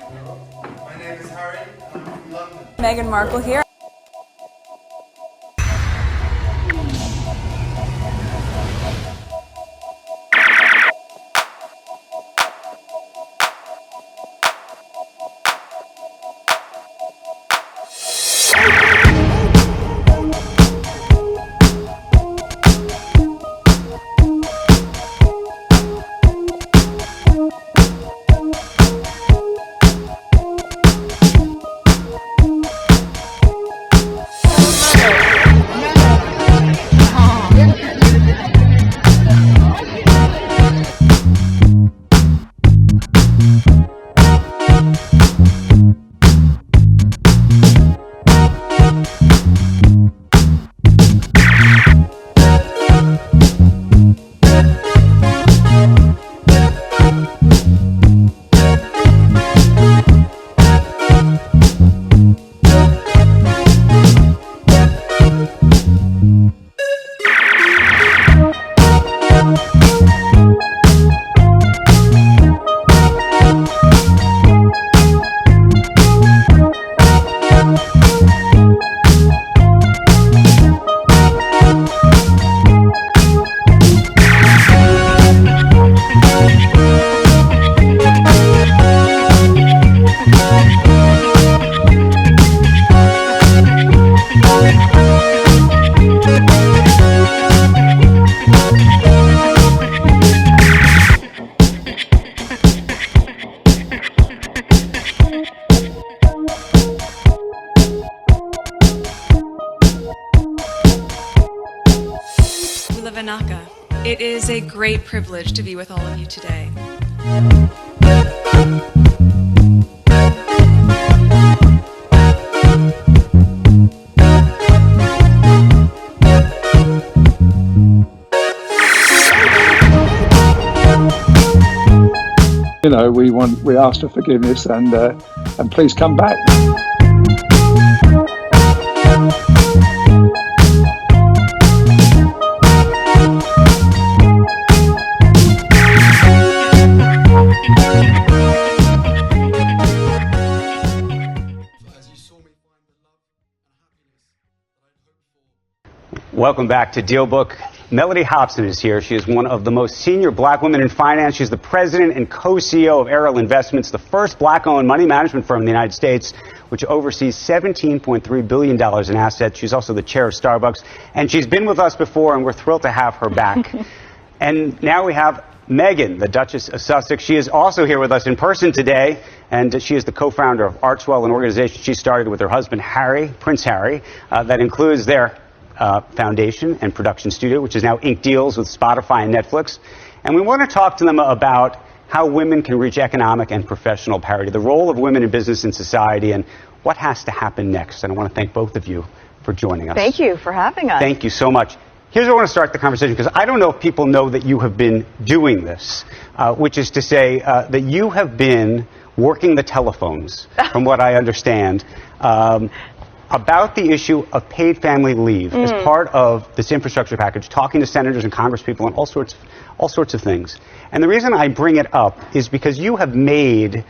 My name is Harry, and I'm from London. Meghan Markle here. It is a great privilege to be with all of you today. You know, we ask for forgiveness and please come back. Welcome back to DealBrook. Mellody Hobson is here. She is one of the most senior black women in finance. She's the president and co-CEO of Arrow Investments, the first black-owned money management firm in the United States, which oversees $17.3 billion in assets. She's also the chair of Starbucks. And she's been with us before, and we're thrilled to have her back. And now we have Meghan, the Duchess of Sussex. She is also here with us in person today, and she is the co-founder of Artswell, an organization she started with her husband, Harry, Prince Harry, that includes their foundation and production studio, which is now ink deals with Spotify and Netflix. And we want to talk to them about how women can reach economic and professional parity, the role of women in business and society, and what has to happen next. And I want to thank both of you for joining us. Thank you for having us. Thank you so much. Here's where I want to start the conversation, because I don't know if people know that you have been doing this, which is to say that you have been working the telephones, from what I understand, about the issue of paid family leave as part of this infrastructure package, talking to senators and congresspeople and all sorts of things. And the reason I bring it up is because you have made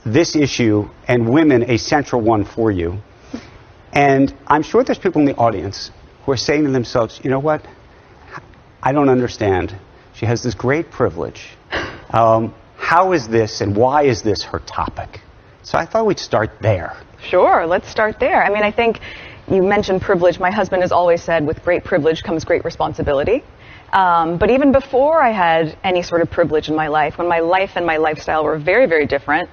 this issue and women a central one for you. And I'm sure there's people in the audience who are saying to themselves, you know what? I don't understand. She has this great privilege. How is this and why is this her topic? So I thought we'd start there. Sure, let's start there. I mean, I think you mentioned privilege. My husband has always said with great privilege comes great responsibility. But even before I had any sort of privilege in my life, when my life and my lifestyle were very, very different,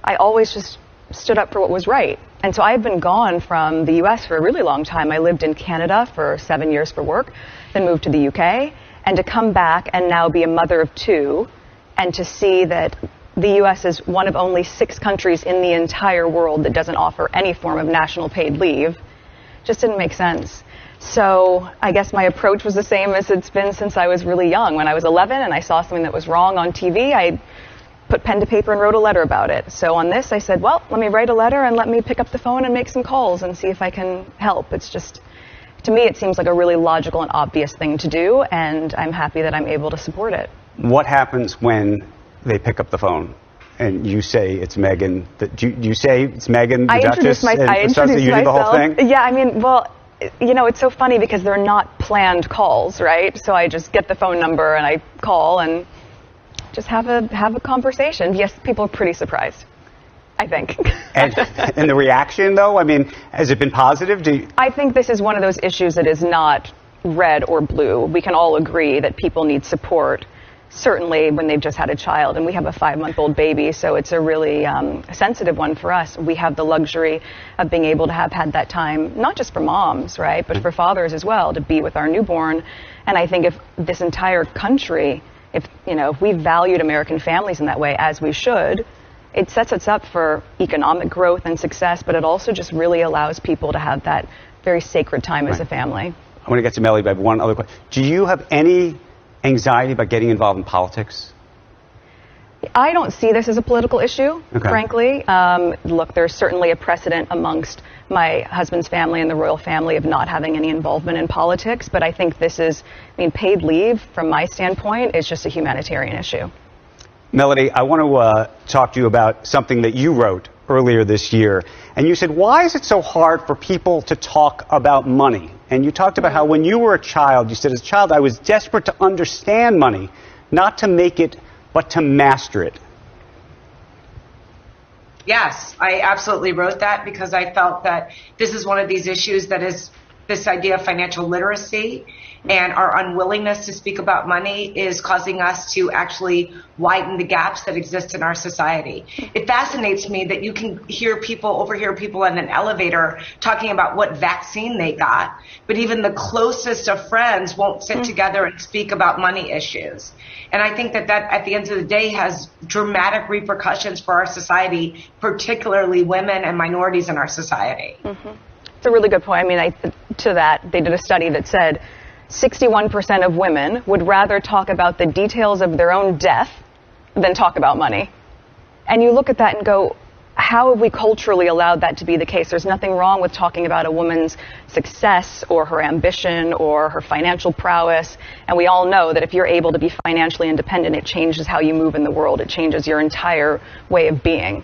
I always just stood up for what was right. And so I had been gone from the U.S. for a really long time. I lived in Canada for 7 years for work, then moved to the U.K. And to come back and now be a mother of two, and to see that the U.S. is one of only 6 countries in the entire world that doesn't offer any form of national paid leave, just didn't make sense. So I guess my approach was the same as it's been since I was really young. When I was 11 and I saw something that was wrong on TV, I put pen to paper and wrote a letter about it. So on this, I said, well, let me write a letter and let me pick up the phone and make some calls and see if I can help. It's just, to me, it seems like a really logical and obvious thing to do, and I'm happy that I'm able to support it. What happens when they pick up the phone? and you say it's Meghan. Do you say it's Meghan, the I Duchess? I introduced you do the whole myself. thing? Yeah, I mean, well, you know, it's so funny because they're not planned calls, right? So I just get the phone number and I call and just have a conversation. Yes, people are pretty surprised, I think. And the reaction, though, I mean, has it been positive? I think this is one of those issues that is not red or blue. We can all agree that people need support, certainly when they've just had a child. And we have a 5-month-old baby, so it's a really sensitive one for us. We have the luxury of being able to have had that time, not just for moms, right, but for fathers as well, to be with our newborn. And I think if this entire country, if we valued American families in that way, as we should, it sets us up for economic growth and success, but it also just really allows people to have that very sacred time as a family. I want to get to Mellody, but I have one other question. Do you have any anxiety about getting involved in politics? I don't see this as a political issue, frankly. Look, there's certainly a precedent amongst my husband's family and the royal family of not having any involvement in politics, but I think this is, paid leave from my standpoint is just a humanitarian issue. Mellody, I want to talk to you about something that you wrote earlier this year. And you said, why is it so hard for people to talk about money? And you talked about how when you were a child, you said, as a child, I was desperate to understand money, not to make it, but to master it. Yes, I absolutely wrote that because I felt that this is one of these issues that is this idea of financial literacy, and our unwillingness to speak about money is causing us to actually widen the gaps that exist in our society. It fascinates me that you can overhear people in an elevator talking about what vaccine they got, but even the closest of friends won't sit together and speak about money issues. And I think that at the end of the day has dramatic repercussions for our society, particularly women and minorities in our society. It's a really good point. To that, they did a study that said 61% of women would rather talk about the details of their own death than talk about money. And you look at that and go, how have we culturally allowed that to be the case? There's nothing wrong with talking about a woman's success or her ambition or her financial prowess. And we all know that if you're able to be financially independent, it changes how you move in the world. It changes your entire way of being.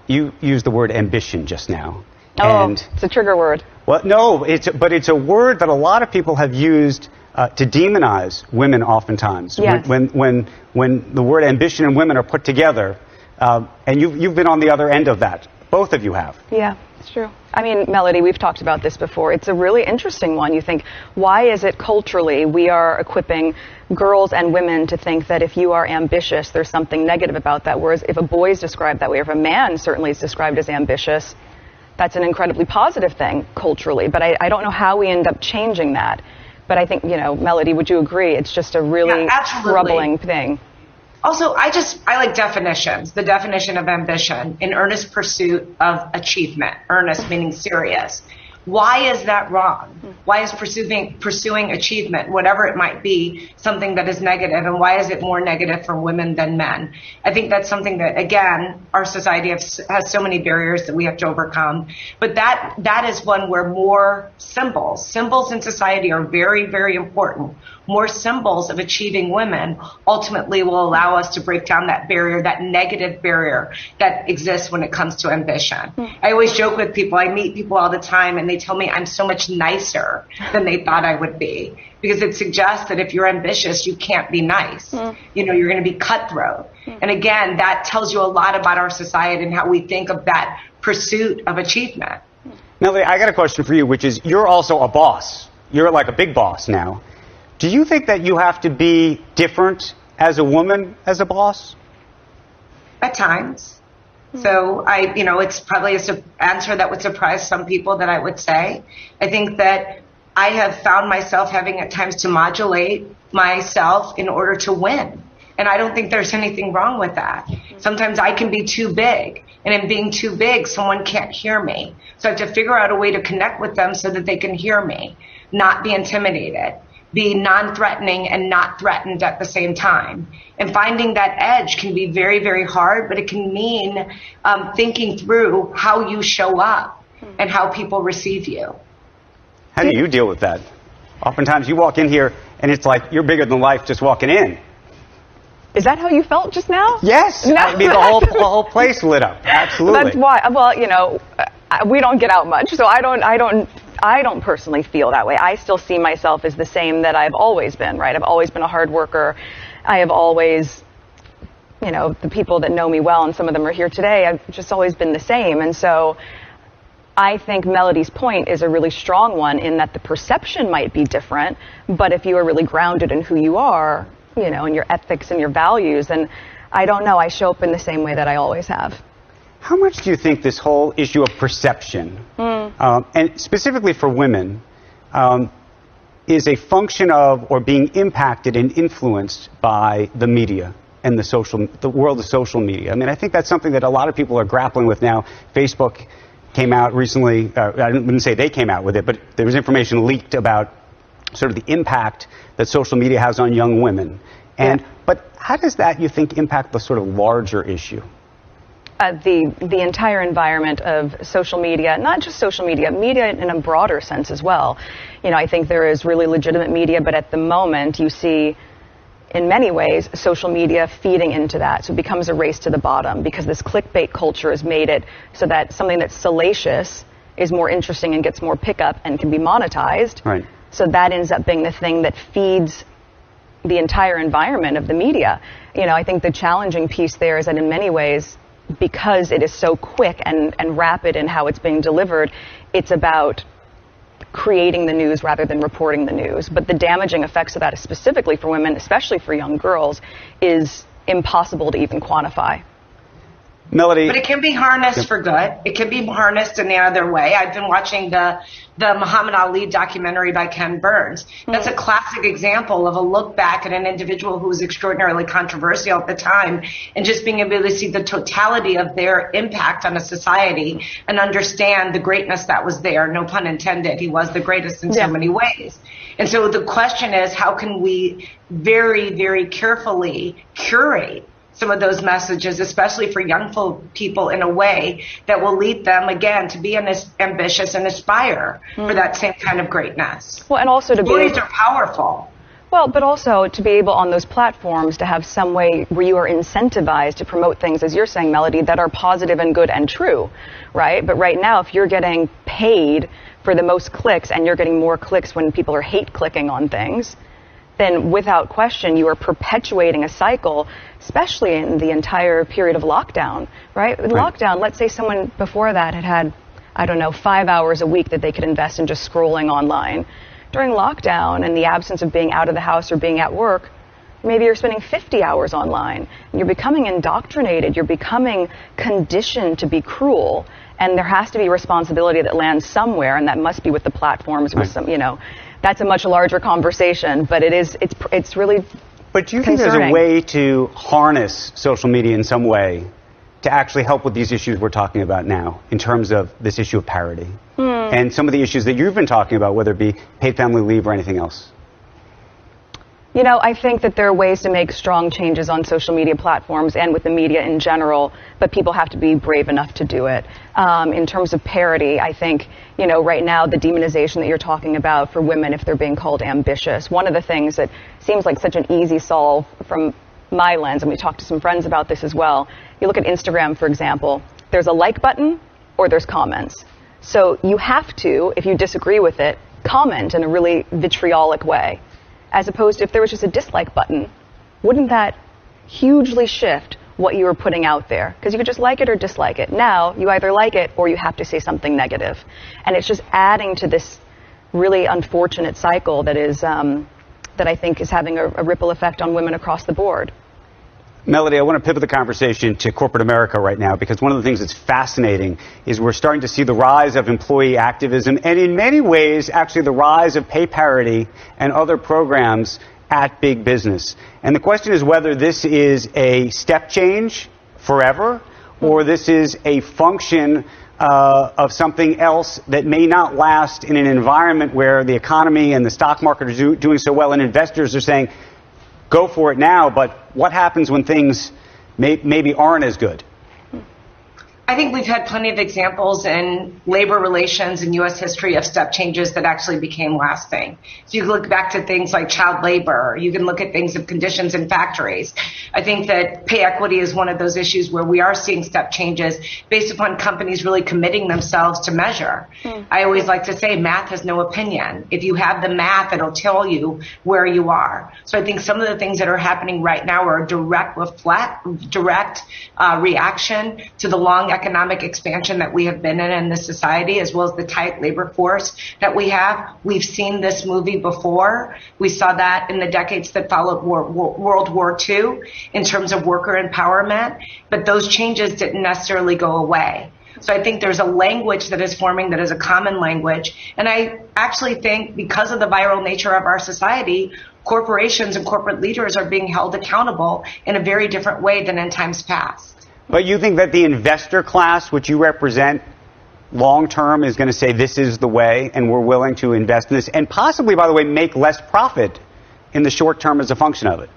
You used the word ambition just now. And it's a trigger word. Well, no, but it's a word that a lot of people have used to demonize women oftentimes. Yes. When the word ambition and women are put together, and you've been on the other end of that. Both of you have. Yeah, it's true. Mellody, we've talked about this before. It's a really interesting one. You think, why is it culturally we are equipping girls and women to think that if you are ambitious, there's something negative about that, whereas if a boy is described that way, or if a man certainly is described as ambitious, that's an incredibly positive thing culturally, but I don't know how we end up changing that. But I think, Mellody, would you agree? It's just a really troubling thing. Also, I like definitions. The definition of ambition, in earnest pursuit of achievement. Earnest meaning serious. Why is that wrong? Why is pursuing achievement, whatever it might be, something that is negative? And why is it more negative for women than men? I think that's something that, again, our society has so many barriers that we have to overcome. But that is one where more symbols in society are very, very important. More symbols of achieving women ultimately will allow us to break down that barrier, that negative barrier that exists when it comes to ambition. I always joke with people, I meet people all the time and they tell me I'm so much nicer than they thought I would be. Because it suggests that if you're ambitious, you can't be nice. You're going to be cutthroat. And again, that tells you a lot about our society and how we think of that pursuit of achievement. Mellody, I got a question for you, which is you're also a boss. You're like a big boss now. Do you think that you have to be different as a woman as a boss? At times. So it's probably an answer that would surprise some people that I would say. I think that I have found myself having at times to modulate myself in order to win. And I don't think there's anything wrong with that. Sometimes I can be too big. And in being too big, someone can't hear me. So I have to figure out a way to connect with them so that they can hear me, not be intimidated. Be non-threatening and not threatened at the same time. And finding that edge can be very, very hard, but it can mean thinking through how you show up and how people receive you. How do you deal with that? Oftentimes you walk in here and it's like you're bigger than life just walking in. Is that how you felt just now? Yes. No. I mean, the whole place lit up. Absolutely. That's why. Well, you know, we don't get out much, so I don't personally feel that way. I still see myself as the same that I've always been, right? I've always been a hard worker. I have always, you know, the people that know me well, and some of them are here today, I've just always been the same. And so I think Mellody's point is a really strong one in that the perception might be different, but if you are really grounded in who you are, you know, and your ethics and your values, then I don't know, I show up in the same way that I always have. How much do you think this whole issue of perception, and specifically for women, is a function of or being impacted and influenced by the media and the world of social media? I mean, I think that's something that a lot of people are grappling with now. Facebook came out recently, I wouldn't say they came out with it, but there was information leaked about sort of the impact that social media has on young women. But how does that, you think, impact the sort of larger issue? The entire environment of social media, not just social media, media in a broader sense as well. You know, I think there is really legitimate media, but at the moment you see, in many ways, social media feeding into that. So it becomes a race to the bottom because this clickbait culture has made it so that something that's salacious is more interesting and gets more pickup and can be monetized. Right. So that ends up being the thing that feeds the entire environment of the media. You know, I think the challenging piece there is that in many ways, because it is so quick and rapid in how it's being delivered, it's about creating the news rather than reporting the news. But the damaging effects of that, specifically for women, especially for young girls, is impossible to even quantify. Mellody. But it can be harnessed for good. It can be harnessed in the other way. I've been watching the Muhammad Ali documentary by Ken Burns. That's a classic example of a look back at an individual who was extraordinarily controversial at the time, and just being able to see the totality of their impact on a society and understand the greatness that was there. No pun intended. He was the greatest in so many ways. And so the question is, how can we very, very carefully curate some of those messages, especially for young people, in a way that will lead them, again, to be ambitious and aspire for that same kind of greatness. Well, and also to Stories are powerful. Well, but also to be able on those platforms to have some way where you are incentivized to promote things, as you're saying, Mellody, that are positive and good and true, right? But right now, if you're getting paid for the most clicks and you're getting more clicks when people are hate clicking on things, then without question, you are perpetuating a cycle, especially in the entire period of lockdown, right? With lockdown, let's say someone before that had, I don't know, 5 hours a week that they could invest in just scrolling online. During lockdown, in the absence of being out of the house or being at work, maybe you're spending 50 hours online. You're becoming indoctrinated. You're becoming conditioned to be cruel. And there has to be responsibility that lands somewhere, and that must be with the platforms, with some, you know. That's a much larger conversation, but it's really But do you think there's a way to harness social media in some way to actually help with these issues we're talking about now, in terms of this issue of parity and some of the issues that you've been talking about, whether it be paid family leave or anything else? You know, I think that there are ways to make strong changes on social media platforms and with the media in general, but people have to be brave enough to do it. In terms of parity, I think, you know, right now the demonization that you're talking about for women if they're being called ambitious, one of the things that seems like such an easy solve from my lens, and we talked to some friends about this as well, you look at Instagram, for example, there's a like button or there's comments. So you have to, if you disagree with it, comment in a really vitriolic way. As opposed to if there was just a dislike button, wouldn't that hugely shift what you were putting out there? Because you could just like it or dislike it. Now, you either like it or you have to say something negative. And it's just adding to this really unfortunate cycle that is, that I think is having a ripple effect on women across the board. Mellody, I want to pivot the conversation to corporate America right now, because one of the things that's fascinating is we're starting to see the rise of employee activism and in many ways actually the rise of pay parity and other programs at big business. And the question is whether this is a step change forever or this is a function of something else that may not last in an environment where the economy and the stock market are doing so well and investors are saying, go for it now, but what happens when things maybe aren't as good? I think we've had plenty of examples in labor relations in U.S. history of step changes that actually became lasting. So you can look back to things like child labor. You can look at things of conditions in factories. I think that pay equity is one of those issues where we are seeing step changes based upon companies really committing themselves to measure. I always like to say math has no opinion. If you have the math, it'll tell you where you are. So I think some of the things that are happening right now are a direct reaction to the long economic expansion that we have been in this society, as well as the tight labor force that we have. We've seen this movie before. We saw that in the decades that followed World War II in terms of worker empowerment, but those changes didn't necessarily go away. So I think there's a language that is forming that is a common language. And I actually think because of the viral nature of our society, corporations and corporate leaders are being held accountable in a very different way than in times past. But you think that the investor class, which you represent, long term is going to say this is the way and we're willing to invest in this and possibly, by the way, make less profit in the short term as a function of it?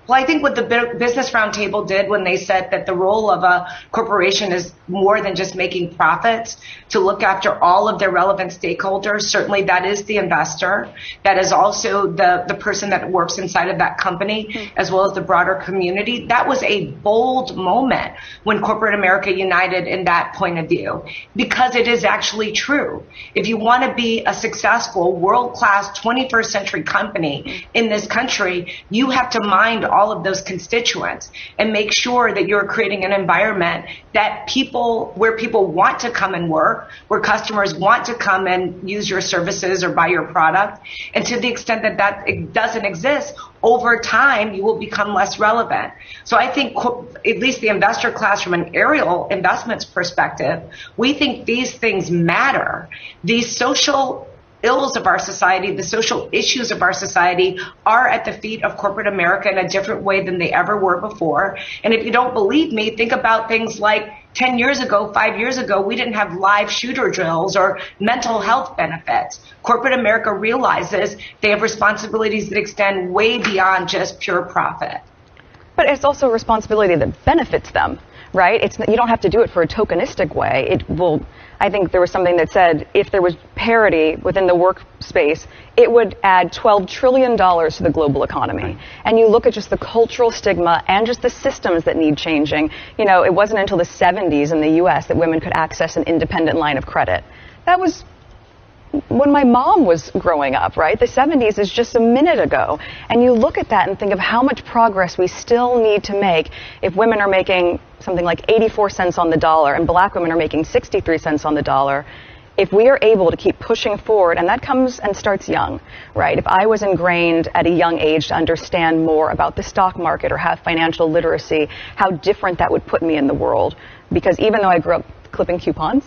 Well, I think what the Business Roundtable did when they said that the role of a corporation is more than just making profits, to look after all of their relevant stakeholders. Certainly that is the investor. That is also the person that works inside of that company, as well as the broader community. That was a bold moment when corporate America united in that point of view, because it is actually true. If you want to be a successful, world-class 21st century company in this country, you have to mind all of those constituents and make sure that you're creating an environment that where people want to come and work, where customers want to come and use your services or buy your product. And to the extent that it doesn't exist, over time, you will become less relevant. So I think at least the investor class from an aerial investments perspective, we think these things matter. These social ills of our society, the social issues of our society are at the feet of corporate America in a different way than they ever were before. And if you don't believe me, think about things like 10 years ago, 5 years ago, we didn't have live shooter drills or mental health benefits. Corporate America realizes they have responsibilities that extend way beyond just pure profit. But it's also a responsibility that benefits them, right? You don't have to do it for a tokenistic way. It will. I think there was something that said if there was parity within the workspace, it would add $12 trillion to the global economy. And you look at just the cultural stigma and just the systems that need changing. You know, it wasn't until the 70s in the U.S. that women could access an independent line of credit. That was when my mom was growing up, right? The 70s is just a minute ago. And you look at that and think of how much progress we still need to make if women are making something like 84 cents on the dollar and black women are making 63 cents on the dollar. If we are able to keep pushing forward, and that comes and starts young, right? If I was ingrained at a young age to understand more about the stock market or have financial literacy, how different that would put me in the world. Because even though I grew up clipping coupons,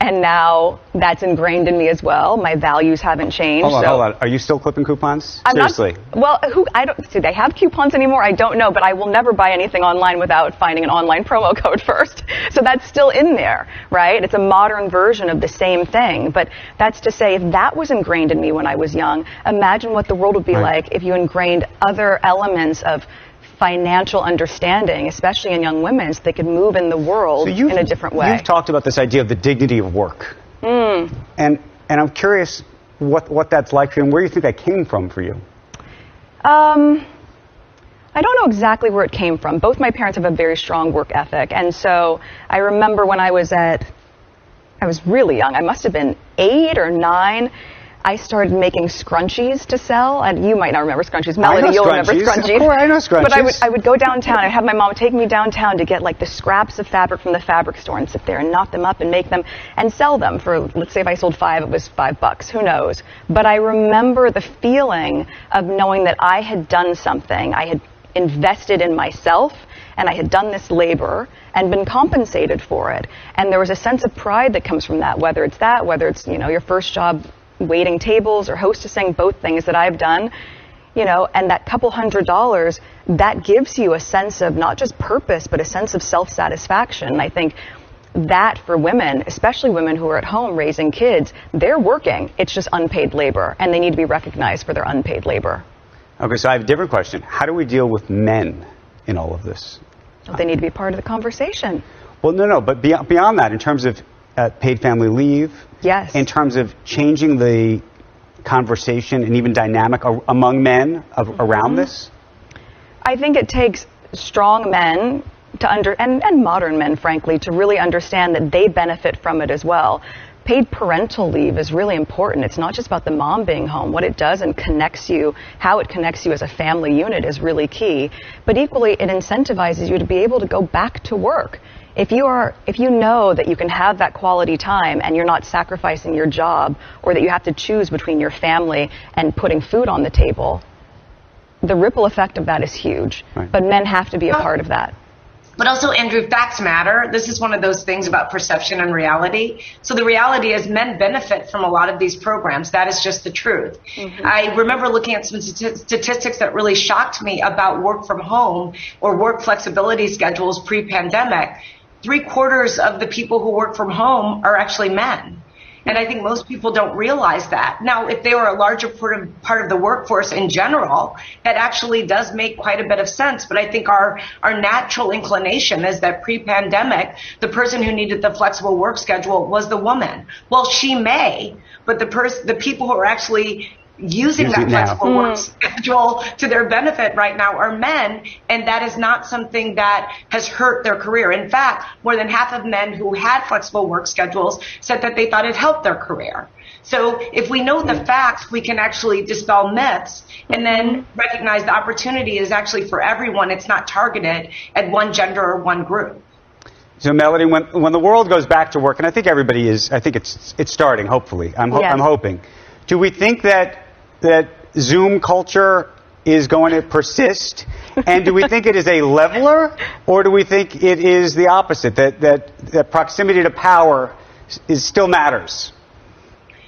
and now that's ingrained in me as well. My values haven't changed. Hold on. Are you still clipping coupons? Seriously? Do they have coupons anymore? I don't know, but I will never buy anything online without finding an online promo code first. So that's still in there, right? It's a modern version of the same thing. But that's to say, if that was ingrained in me when I was young, imagine what the world would be like if you ingrained other elements of financial understanding, especially in young women, so they could move in the world in a different way. You've talked about this idea of the dignity of work. And I'm curious what that's like for you and where you think that came from for you. I don't know exactly where it came from. Both my parents have a very strong work ethic. And so I remember when I was really young, I must have been 8 or 9, I started making scrunchies to sell, and you might not remember scrunchies. Mellody, you'll remember scrunchies. Of course, I know scrunchies. But I would go downtown. I'd have my mom take me downtown to get like the scraps of fabric from the fabric store and sit there and knot them up and make them and sell them for, let's say if I sold 5, it was $5. Who knows? But I remember the feeling of knowing that I had done something. I had invested in myself, and I had done this labor and been compensated for it. And there was a sense of pride that comes from that, whether it's your first job waiting tables or hostessing, both things that I've done, and that couple $100, that gives you a sense of not just purpose, but a sense of self-satisfaction. And I think that for women, especially women who are at home raising kids, they're working. It's just unpaid labor, and they need to be recognized for their unpaid labor. Okay, so I have a different question. How do we deal with men in all of this? They need to be part of the conversation. Well, no, but beyond that, in terms of paid family leave, Yes. in terms of changing the conversation and even dynamic among men around this? I think it takes strong men to and modern men, frankly, to really understand that they benefit from it as well. Paid parental leave is really important. It's not just about the mom being home. What it does and connects you, how it connects you as a family unit is really key. But equally, it incentivizes you to be able to go back to work. If you know that you can have that quality time and you're not sacrificing your job, or that you have to choose between your family and putting food on the table, the ripple effect of that is huge. Right. But men have to be a part of that. But also, Andrew, facts matter. This is one of those things about perception and reality. So the reality is men benefit from a lot of these programs. That is just the truth. Mm-hmm. I remember looking at some statistics that really shocked me about work from home or work flexibility schedules pre-pandemic. 3/4 of the people who work from home are actually men. And I think most people don't realize that. Now, if they were a larger part of the workforce in general, that actually does make quite a bit of sense. But I think our natural inclination is that pre-pandemic, the person who needed the flexible work schedule was the woman. Well, she may, but the people who are actually using that flexible work schedule to their benefit right now are men, and that is not something that has hurt their career. In fact, more than half of men who had flexible work schedules said that they thought it helped their career. So if we know the facts, we can actually dispel myths and then recognize the opportunity is actually for everyone. It's not targeted at one gender or one group. So, Mellody, when the world goes back to work, and I think everybody is, I think it's starting, hopefully. I'm hoping. Do we think that Zoom culture is going to persist? And do we think it is a leveler, or do we think it is the opposite, that proximity to power still matters?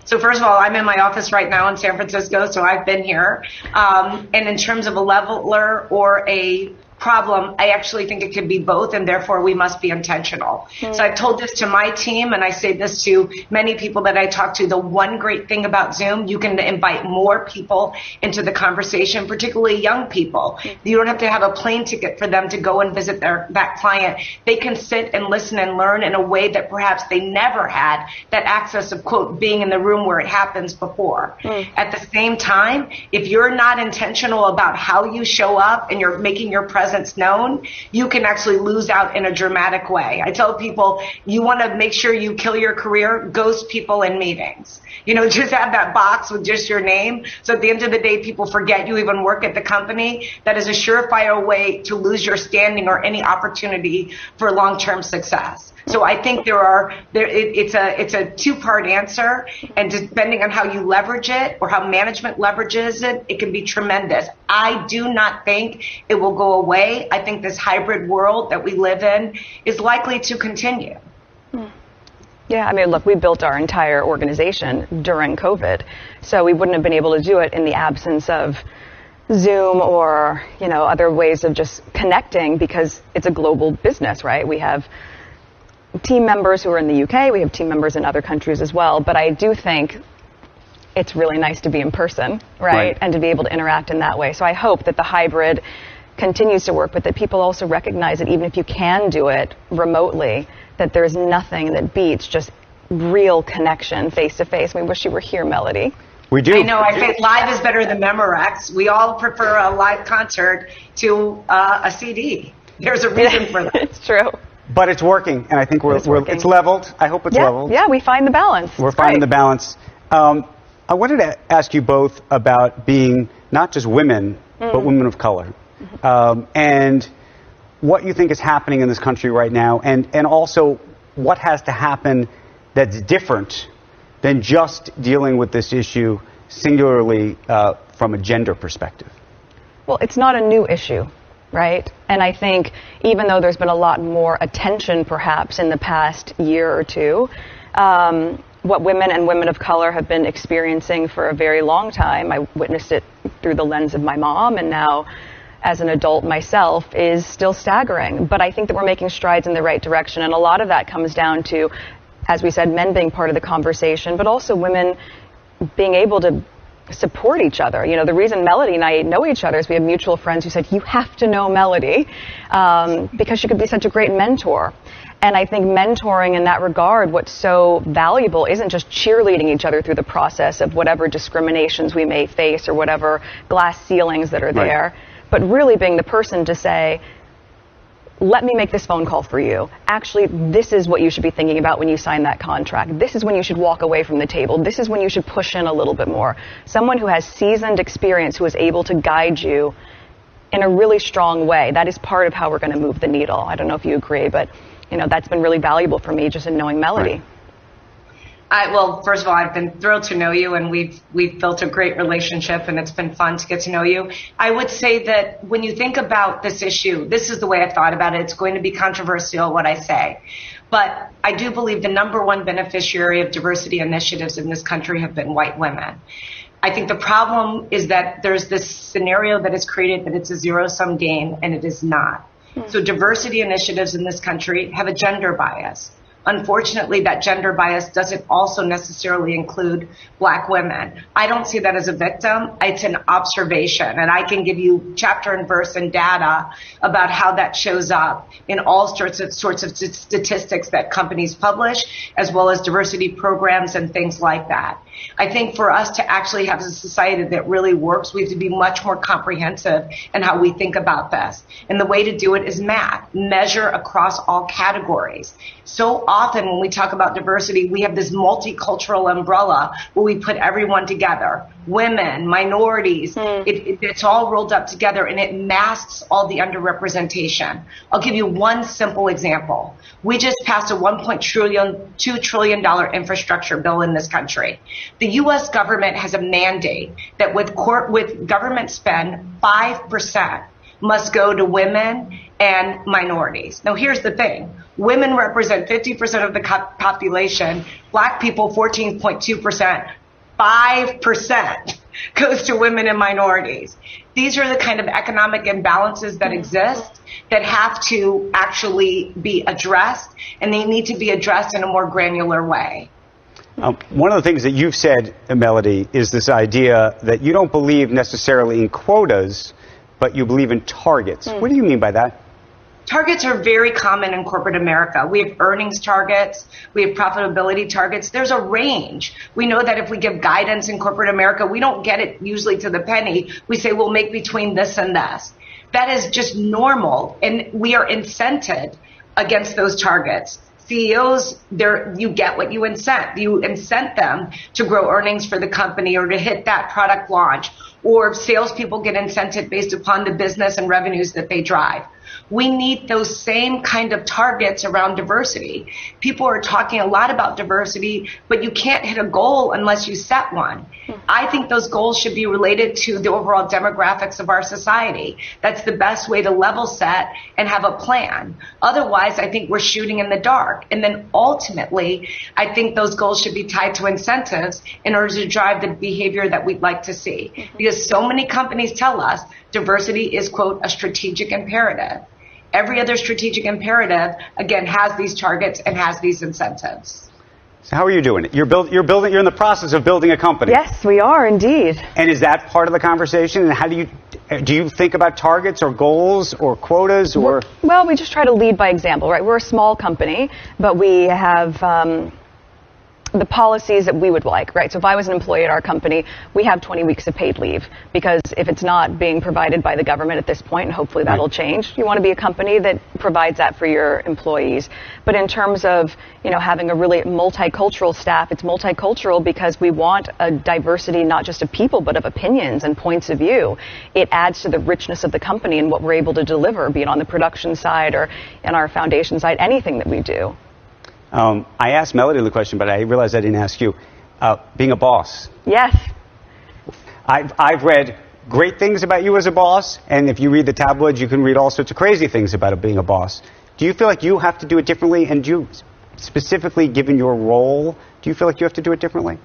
So first of all, I'm in my office right now in San Francisco, so I've been here. And in terms of a leveler or a problem, I actually think it could be both, and therefore we must be intentional. So I've told this to my team, and I say this to many people that I talk to. The one great thing about Zoom, you can invite more people into the conversation, particularly young people. You don't have to have a plane ticket for them to go and visit that client. They can sit and listen and learn in a way that perhaps they never had that access of, quote, being in the room where it happens before. At the same time, if you're not intentional about how you show up and you're making your presence known, you can actually lose out in a dramatic way. I tell people, you want to make sure you kill your career, ghost people in meetings. Just have that box with just your name. So at the end of the day, people forget you even work at the company. That is a surefire way to lose your standing or any opportunity for long-term success. So I think it's a two-part answer, and depending on how you leverage it or how management leverages it, it can be tremendous. I do not think it will go away. I think this hybrid world that we live in is likely to continue. Yeah, I mean, look, we built our entire organization during COVID, so we wouldn't have been able to do it in the absence of Zoom or, other ways of just connecting, because it's a global business, right? We have team members who are in the UK, we have team members in other countries as well, but I do think it's really nice to be in person, right? And to be able to interact in that way. So I hope that the hybrid continues to work, but that people also recognize that even if you can do it remotely, that there's nothing that beats just real connection face to face. We wish you were here, Mellody. We do. I know. I think live is better than Memorex. We all prefer a live concert to a CD. There's a reason for that. It's true. But it's working, and I think it's leveled. I hope it's leveled. Yeah, we find the balance. We're finding the balance. I wanted to ask you both about being not just women, but women of color, and what you think is happening in this country right now, and also what has to happen that's different than just dealing with this issue singularly from a gender perspective. Well, it's not a new issue, right? And I think even though there's been a lot more attention perhaps in the past year or two, what women and women of color have been experiencing for a very long time, I witnessed it through the lens of my mom, and now as an adult myself, is still staggering. But I think that we're making strides in the right direction, and a lot of that comes down to, as we said, men being part of the conversation, but also women being able to support each other. The reason Mellody and I know each other is we have mutual friends who said, you have to know Mellody, because she could be such a great mentor. And I think mentoring in that regard, what's so valuable isn't just cheerleading each other through the process of whatever discriminations we may face or whatever glass ceilings that are there, but really being the person to say, let me make this phone call for you. Actually, this is what you should be thinking about when you sign that contract. This is when you should walk away from the table. This is when you should push in a little bit more. Someone who has seasoned experience, who is able to guide you in a really strong way. That is part of how we're going to move the needle. I don't know if you agree, but that's been really valuable for me just in knowing Mellody. Well, first of all, I've been thrilled to know you, and we've built a great relationship, and it's been fun to get to know you. I would say that when you think about this issue, this is the way I've thought about it. It's going to be controversial what I say, but I do believe the number one beneficiary of diversity initiatives in this country have been white women. I think the problem is that there's this scenario that is created that it's a zero-sum game, and it is not. So diversity initiatives in this country have a gender bias. Unfortunately, that gender bias doesn't also necessarily include black women. I don't see that as a victim. It's an observation. And I can give you chapter and verse and data about how that shows up in all sorts of statistics that companies publish, as well as diversity programs and things like that. I think for us to actually have a society that really works, we have to be much more comprehensive in how we think about this. And the way to do it is math, measure across all categories. So often when we talk about diversity, we have this multicultural umbrella where we put everyone together. Women, minorities, it's all rolled up together, and it masks all the underrepresentation. I'll give you one simple example. We just passed a $2 trillion infrastructure bill in this country. The U.S. government has a mandate that with government spend, 5% must go to women and minorities. Now, here's the thing. Women represent 50% of the population. Black people, 14.2%. 5% goes to women and minorities. These are the kind of economic imbalances that exist that have to actually be addressed, and they need to be addressed in a more granular way. One of the things that you've said, Mellody, is this idea that you don't believe necessarily in quotas, but you believe in targets. What do you mean by that? Targets are very common in corporate America. We have earnings targets. We have profitability targets. There's a range. We know that if we give guidance in corporate America, we don't get it usually to the penny. We say we'll make between this and this. That is just normal, and we are incented against those targets. CEOs, you get what you incent. You incent them to grow earnings for the company or to hit that product launch, or salespeople get incented based upon the business and revenues that they drive. We need those same kind of targets around diversity. People are talking a lot about diversity, but you can't hit a goal unless you set one. I think those goals should be related to the overall demographics of our society. That's the best way to level set and have a plan. Otherwise, I think we're shooting in the dark. And then ultimately, I think those goals should be tied to incentives in order to drive the behavior that we'd like to see. Because so many companies tell us diversity is, quote, a strategic imperative. Every other strategic imperative, again, has these targets and has these incentives. So how are you doing it? You're in the process of building a company. Yes, we are indeed. And is that part of the conversation? And how do you think about targets or goals or quotas or? Well, we just try to lead by example, right? We're a small company, but we have the policies that we would like, right? So if I was an employee at our company, we have 20 weeks of paid leave, because if it's not being provided by the government at this point, and hopefully that'll change, you want to be a company that provides that for your employees. But in terms of, having a really multicultural staff, it's multicultural because we want a diversity not just of people, but of opinions and points of view. It adds to the richness of the company and what we're able to deliver, be it on the production side or in our foundation side, anything that we do. I asked Mellody the question, but I realized I didn't ask you. Being a boss. Yes. I've read great things about you as a boss, and if you read the tabloids, you can read all sorts of crazy things about being a boss. Do you feel like you have to do it differently? And do you, specifically given your role, do you feel like you have to do it differently?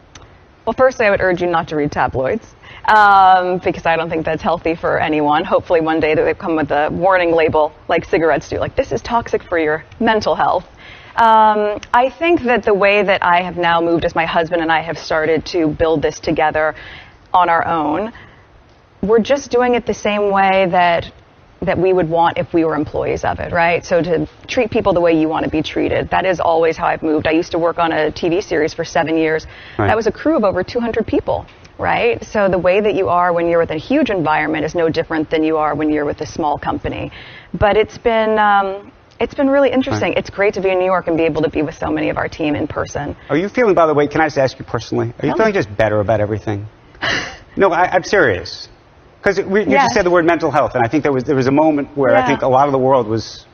Well, firstly, I would urge you not to read tabloids, because I don't think that's healthy for anyone. Hopefully one day they come with a warning label like cigarettes do, like this is toxic for your mental health. I think that the way that I have now moved, as my husband and I have started to build this together on our own, we're just doing it the same way that that we would want if we were employees of it, right? So to treat people the way you want to be treated, that is always how I've moved. I used to work on a TV series for 7 years. Right. That was a crew of over 200 people, right? So the way that you are when you're with a huge environment is no different than you are when you're with a small company. But it's been really interesting. Right. It's great to be in New York and be able to be with so many of our team in person. Are you feeling, by the way, can I just ask you personally, are you feeling just better about everything? No, I'm serious. Because you just said the word mental health, and I think there was a moment where I think a lot of the world was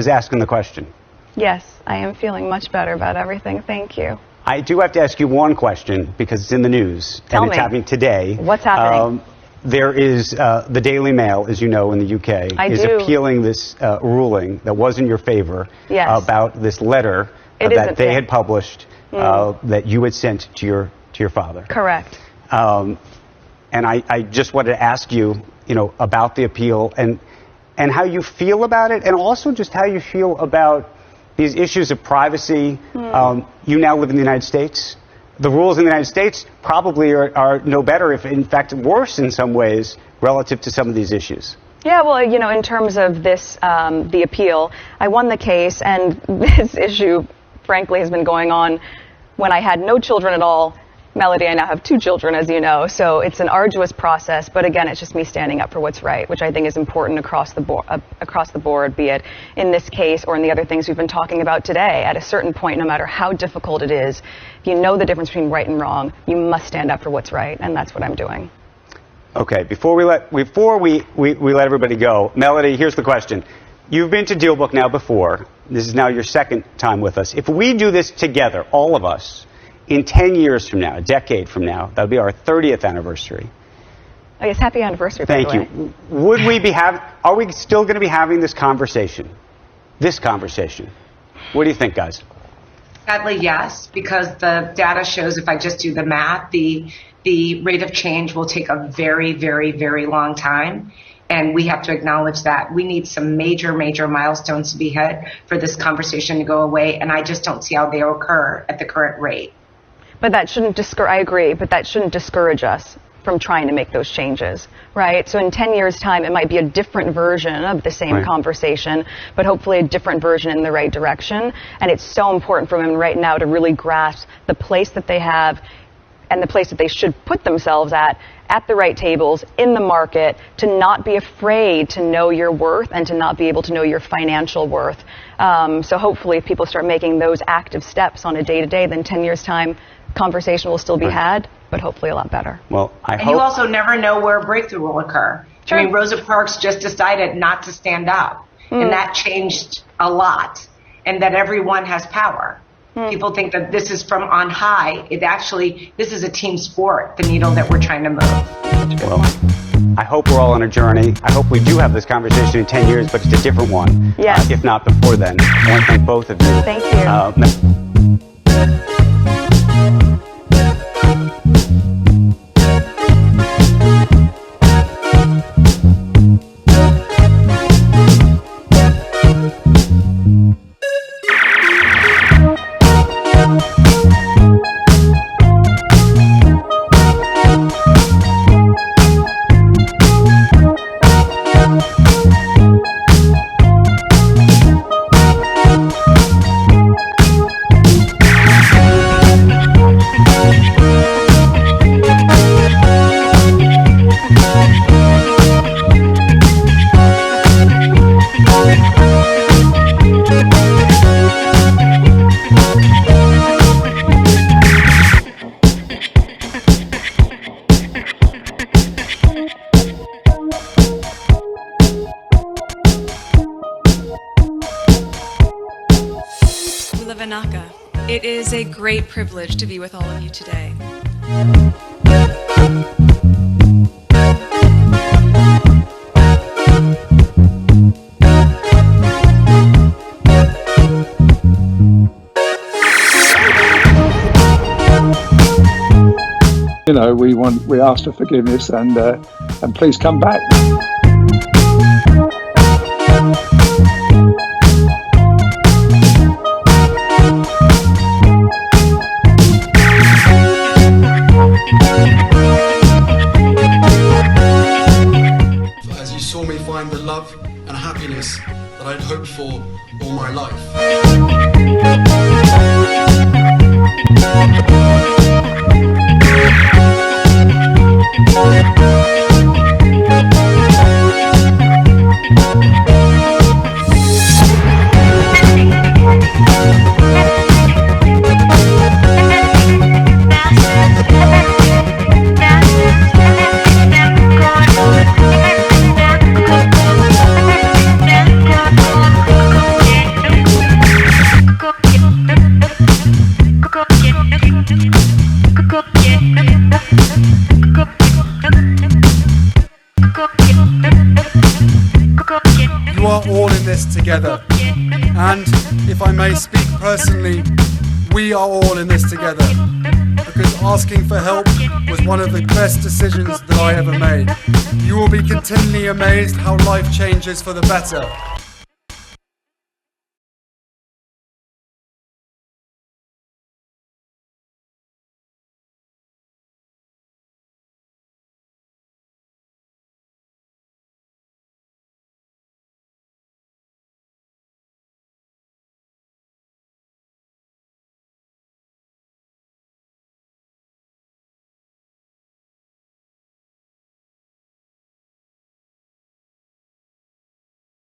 asking the question. Yes, I am feeling much better about everything. Thank you. I do have to ask you one question because it's in the news. Tell and it's me. happening today. What's happening? There is the Daily Mail, as you know, in the UK, is appealing this ruling that was in your favor about this letter that they had published that you had sent to your father. Correct. And I just wanted to ask you, about the appeal and how you feel about it, and also just how you feel about these issues of privacy. You now live in the United States. The rules in the United States probably are no better, if in fact worse in some ways, relative to some of these issues. Yeah, well, in terms of this, the appeal, I won the case, and this issue, frankly, has been going on when I had no children at all. Mellody, I now have 2 children, as you know, so it's an arduous process, but again, it's just me standing up for what's right, which I think is important across the board, be it in this case or in the other things we've been talking about today. At a certain point, no matter how difficult it is, if you know the difference between right and wrong, you must stand up for what's right, and that's what I'm doing. Okay, before we let everybody go, Mellody, here's the question. You've been to DealBrook now before. This is now your second time with us. If we do this together, all of us, in 10 years from now, a decade from now, that'll be our 30th anniversary. Oh, yes, happy anniversary, by the way. Thank you. Are we still going to be having this conversation? What do you think, guys? Sadly, yes, because the data shows, if I just do the math, the rate of change will take a very, very, very long time. And we have to acknowledge that. We need some major, major milestones to be hit for this conversation to go away. And I just don't see how they will occur at the current rate. But that shouldn't I agree, but that shouldn't discourage us from trying to make those changes, right? So in 10 years' time, it might be a different version of the same conversation, but hopefully a different version in the right direction. And it's so important for women right now to really grasp the place that they have and the place that they should put themselves at the right tables, in the market, to not be afraid to know your worth and to not be able to know your financial worth. So hopefully if people start making those active steps on a day-to-day, then 10 years' time, conversation will still be had, but hopefully a lot better. Well, And you also never know where a breakthrough will occur. Sure. I mean, Rosa Parks just decided not to stand up, and that changed a lot, and that everyone has power. People think that this is from on high. This is a team sport, the needle that we're trying to move. Well, I hope we're all on a journey. I hope we do have this conversation in 10 years, but it's a different one. Yes. If not before then. I want to thank both of you. Thank you. It is a great privilege to be with all of you today. We ask for forgiveness and please come back. As you saw me find the love hoped for all my life. You are all in this together, and if I may speak personally, we are all in this together, because asking for help was one of the best decisions that I ever made. You will be continually amazed how life changes for the better.